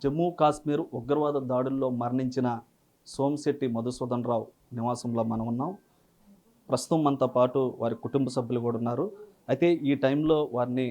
జమ్మూ కాశ్మీర్ ఉగ్రవాద దాడుల్లో మరణించిన సోమిశెట్టి మధుసూదన్ రావు నివాసంలో మనం ఉన్నాం. ప్రస్తుతం మనతో పాటు వారి కుటుంబ సభ్యులు కూడా ఉన్నారు. అయితే ఈ టైంలో వారిని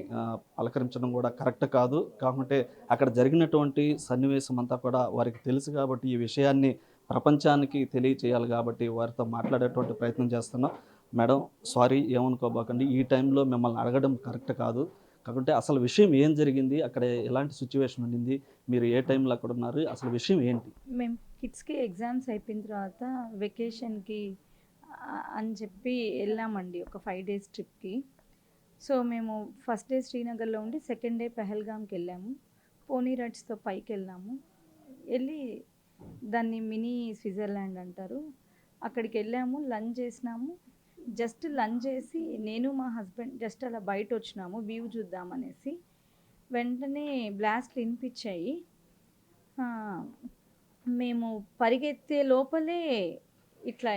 పలకరించడం కూడా కరెక్ట్ కాదు. కాకుంటే అక్కడ జరిగినటువంటి సన్నివేశం అంతా కూడా వారికి తెలుసు కాబట్టి ఈ విషయాన్ని ప్రపంచానికి తెలియచేయాలి కాబట్టి వారితో మాట్లాడేటువంటి ప్రయత్నం చేస్తున్నాం. మేడం, సారీ, ఏమనుకోబాకండి. ఈ టైంలో మిమ్మల్ని అడగడం కరెక్ట్ కాదు. కాకుంటే అసలు విషయం ఏం జరిగింది, అక్కడ ఎలాంటి సిచ్యువేషన్ ఉండింది, మీరు ఏ టైంలో అక్కడ ఉన్నారు, అసలు విషయం ఏంటి? మేము కిడ్స్కి ఎగ్జామ్స్ అయిపోయిన తర్వాత వెకేషన్కి అని చెప్పి వెళ్ళామండి, ఒక 5 days ట్రిప్కి. సో మేము ఫస్ట్ డే శ్రీనగర్లో ఉండి సెకండ్ డే పెహల్గామ్కి వెళ్ళాము. పోనీ రైడ్స్తో పైకి వెళ్ళాము. వెళ్ళి దాన్ని మినీ స్విట్జర్లాండ్ అంటారు. అక్కడికి వెళ్ళాము, లంచ్ చేసినాము. జస్ట్ లంచ్ చేసి నేను మా హస్బెండ్ జస్ట్ అలా బయట వచ్చినాము వ్యూ చూద్దామనేసి. వెంటనే బ్లాస్ట్లు వినిపించాయి. మేము పరిగెత్తే లోపలే ఇట్లా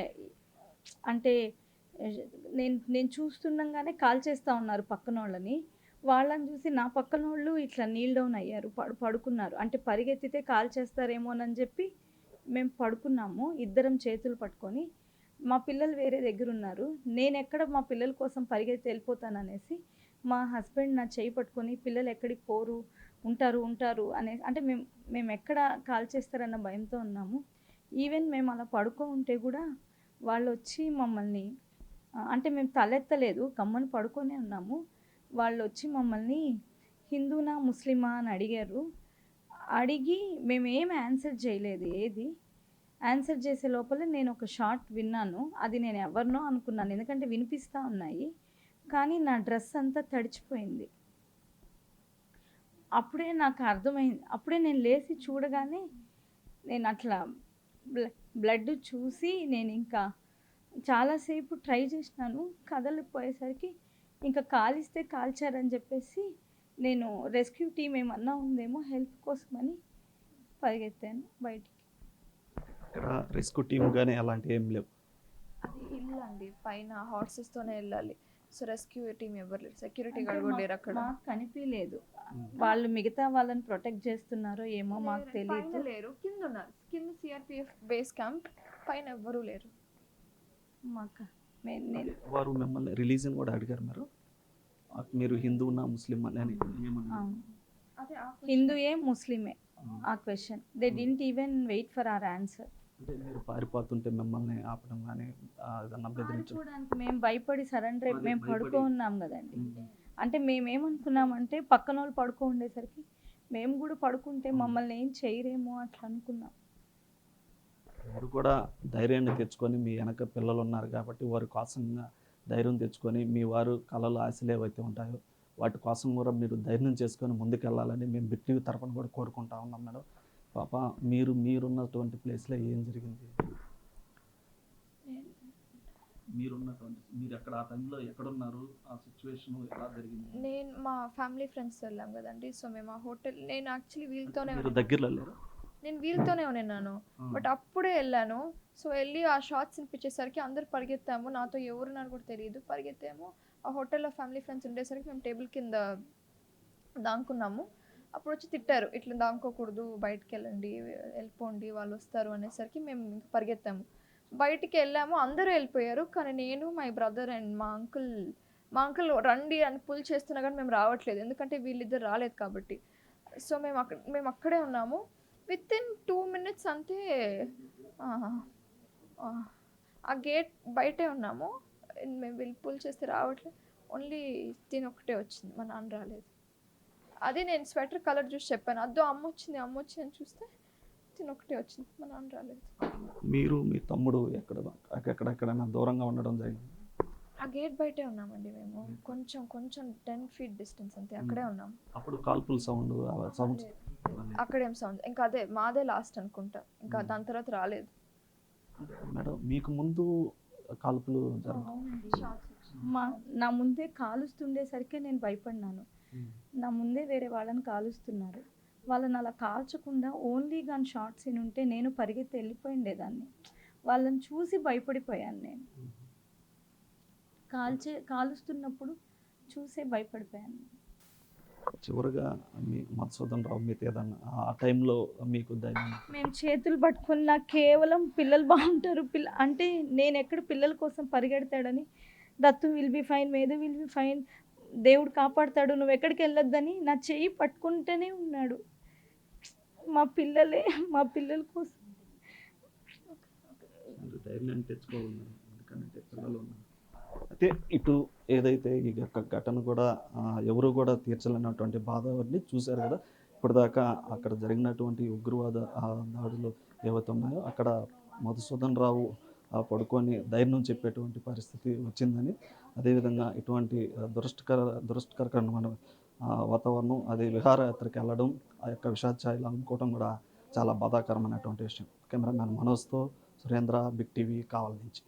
అంటే నేను చూస్తుండగానే కాల్ చేస్తూ ఉన్నారు పక్కన వాళ్ళని. వాళ్ళని చూసి నా పక్కన వాళ్ళు ఇట్లా నీల్ డౌన్ అయ్యారు, పడుకున్నారు. అంటే పరిగెత్తితే కాల్ చేస్తారేమోనని చెప్పి మేము పడుకున్నాము, ఇద్దరం చేతులు పట్టుకొని. మా పిల్లలు వేరే దగ్గర ఉన్నారు. నేను ఎక్కడ మా పిల్లల కోసం పరిగెత్తి వెళ్ళిపోతాననేసి మా హస్బెండ్ నా చేయి పట్టుకొని, పిల్లలు ఎక్కడికి పోరు, ఉంటారు అంటే మేము ఎక్కడ కాల్ చేస్తారన్న భయంతో ఉన్నాము. ఈవెన్ మేము అలా పడుకో ఉంటే కూడా వాళ్ళు వచ్చి మమ్మల్ని అంటే మేము తలెత్తలేదు, గమ్మని పడుకొనే ఉన్నాము. వాళ్ళు వచ్చి మమ్మల్ని హిందూనా ముస్లిమా అని అడిగారు. అడిగి మేమేం ఆన్సర్ చేయలేదు. ఆన్సర్ చేసే లోపల నేను ఒక షార్ట్ విన్నాను. అది నేను ఎవరినో అనుకున్నాను, ఎందుకంటే వినిపిస్తూ ఉన్నాయి. కానీ నా డ్రెస్ అంతా తడిచిపోయింది. అప్పుడే నాకు అర్థమైంది. అప్పుడే నేను లేచి చూడగానే నేను అట్లా బ్లడ్ చూసి నేను ఇంకా చాలాసేపు ట్రై చేసినాను. కదలిపోయేసరికి ఇంకా కాలిస్తే కాల్చారని చెప్పేసి నేను రెస్క్యూ టీం ఏమన్నా ఉందేమో హెల్ప్ కోసమని పరిగెత్తాను బయటికి. ఇక్కడ రెస్క్యూ టీం కానీ అలాంటివి ఏం లేవు. అది ఇల్లు అండి, పైన హార్సెస్తోనే వెళ్ళాలి. సో రెస్క్యూ టీం ఎవరు లేరు, సెక్యూరిటీ గార్డ్ కూడా లేరు అక్కడ. మాకు కనిపించలేదు. వాళ్ళు మిగతా వాళ్ళని ప్రొటెక్ట్ చేస్తున్నారో ఏమో మాకు తెలియదు. లేరు, కింద ఉన్నారు. కింద సిఆర్పిఎఫ్ బేస్ క్యాంప్, పైన ఎవ్వరూ లేరు. మాకు వారు మిమ్మల్ని రిలీజన్ కూడా అడిగారు. మీరు హిందువునా ముస్లిం అని హిందూయే ముస్లిమే ఆ question. They didn't even wait for our answer. అంటే మీరు పారిపోతుంటే మిమ్మల్ని ఆపడం కానీ చూడడానికి మేము భయపడి సరెండర్ మేము పడుకో ఉన్నాం కదండి. అంటే మేమేమనుకున్నామంటే పక్కన వాళ్ళు పడుకో ఉండేసరికి మేము కూడా పడుకుంటే మమ్మల్ని ఏం చేయరేమో అట్లా అనుకున్నాం. మీరు కూడా ధైర్యాన్ని తెచ్చుకొని, మీ వెనక పిల్లలు ఉన్నారు కాబట్టి వారి కోసంగా ధైర్యం తెచ్చుకొని, మీ వారు కళలు ఆశలు ఏవైతే ఉంటాయో వాటి కోసం కూడా మీరు ధైర్యం చేసుకొని ముందుకెళ్ళాలని మేము బిట్టివి తరపున కూడా కోరుకుంటా ఉన్నాం. మేడం, పాప, మీరున్నటువంటి ప్లేస్లో ఏం జరిగింది? మీరు ఎక్కడ ఆ టైంలో ఎక్కడున్నారు, ఆ సిచ్యువేషన్ ఎలా జరిగింది? నేను మా ఫ్యామిలీ ఫ్రెండ్స్ వెళ్ళాం కదండి. సో మేము ఆ హోటల్, నేను యాక్చువల్లీ వీళ్ళతోనే దగ్గరలో లేరు, నేను వీళ్ళతోనే ఉన్నాను. బట్ అప్పుడే వెళ్ళాను. సో వెళ్ళి ఆ షార్ట్స్ వినిపించేసరికి అందరు పరిగెత్తాము. నాతో ఎవరున్నారు కూడా తెలియదు. పరిగెత్తాము. ఆ హోటల్లో ఫ్యామిలీ ఫ్రెండ్స్ ఉండేసరికి మేము టేబుల్ కింద దాంకున్నాము. అప్పుడు వచ్చి తిట్టారు, ఇట్లా దాంకోకూడదు, బయటికి వెళ్ళండి, వెళ్ళిపోండి, వాళ్ళు వస్తారు అనేసరికి మేము ఇంకా పరిగెత్తాము. బయటికి వెళ్ళాము, అందరూ వెళ్ళిపోయారు. కానీ నేను, మై బ్రదర్ అండ్ మా అంకుల్ రండి అని పుల్ చేస్తున్నా కానీ మేము రావట్లేదు, ఎందుకంటే వీళ్ళిద్దరు రాలేదు కాబట్టి. సో మేము అక్కడే ఉన్నాము. విత్ ఇన్ 2 minutes అంతే ఆ గేట్ బయటే ఉన్నాము. మేము వీళ్ళు పుల్ చేస్తే రావట్లేదు. ఓన్లీ తిని ఒకటే వచ్చింది, మా నాన్న రాలేదు. అది నేను స్వెటర్ కలర్ చూసి చెప్పాను, అద్దో అమ్మ వచ్చింది అని చూస్తే తిని ఒకటే వచ్చింది, మా నాన్న రాలేదు. మీరు మీ తమ్ముడు ఎక్కడెక్కడైనా దూరంగా ఉండడం జరిగింది? ఆ గేట్ బయటే ఉన్నామండి మేము, కొంచెం 10 feet డిస్టెన్స్ అంతే, అక్కడే ఉన్నాం. అప్పుడు కాల్పుల్ సౌండ్ అక్కడేం సౌండ్, ఇంకా అదే మాదే లాస్ట్ అనుకుంటా, ఇంకా దాని తర్వాత రాలేదు. మేడం, మీకు ముందు కాల్పులు నా ముందే కాలుస్తుండేసరికి నేను భయపడినాను. నా ముందే వేరే వాళ్ళని కాలుస్తున్నారు. వాళ్ళని అలా కాల్చకుండా ఓన్లీ గన్ షాట్స్ ఉంటే నేను పరిగెత్తి వెళ్ళిపోయిండేదాన్ని. వాళ్ళని చూసి భయపడిపోయాను. నేను కాలుస్తున్నప్పుడు చూసే భయపడిపోయాను. చివరిగా మీ మధుసూదన్ రావు మీతో ఏదన్నా ఆ టైంలో మీకు ధైర్యం మేము చేతులు పట్టుకుని నాకు కేవలం పిల్లలు బాగుంటారు అంటే నేను ఎక్కడ పిల్లల కోసం పరిగెడతాడని, Dattu will be fine, Medhu will be fine, దేవుడు కాపాడుతాడు, నువ్వు ఎక్కడికి వెళ్ళొద్దని నా చెయ్యి పట్టుకుంటూనే ఉన్నాడు. మా పిల్లల కోసం. ధైర్యాన్ని తెచ్చుకోవాలి ఎందుకంటే పిల్లలు ఉన్నారు. అయితే ఇటు ఏదైతే ఈ యొక్క ఘటన కూడా ఎవరు కూడా తీర్చలేనటువంటి బాధని చూశారు కదా. ఇప్పటిదాకా అక్కడ జరిగినటువంటి ఉగ్రవాద దాడులు ఏవైతే ఉన్నాయో అక్కడ మధుసూదన్ రావు పడుకొని ధైర్యం చెప్పేటువంటి పరిస్థితి వచ్చిందని, అదేవిధంగా ఇటువంటి దురదృష్టకరమైన వాతావరణం, అదే విహారయాత్రకి వెళ్ళడం, ఆ యొక్క విషాదఛాయలు అనుకోవడం కూడా చాలా బాధాకరమైనటువంటి విషయం. కెమెరామ్యాన్ మనోజ్తో సురేంద్ర, బిగ్ టీవీ, కావలి నుంచి.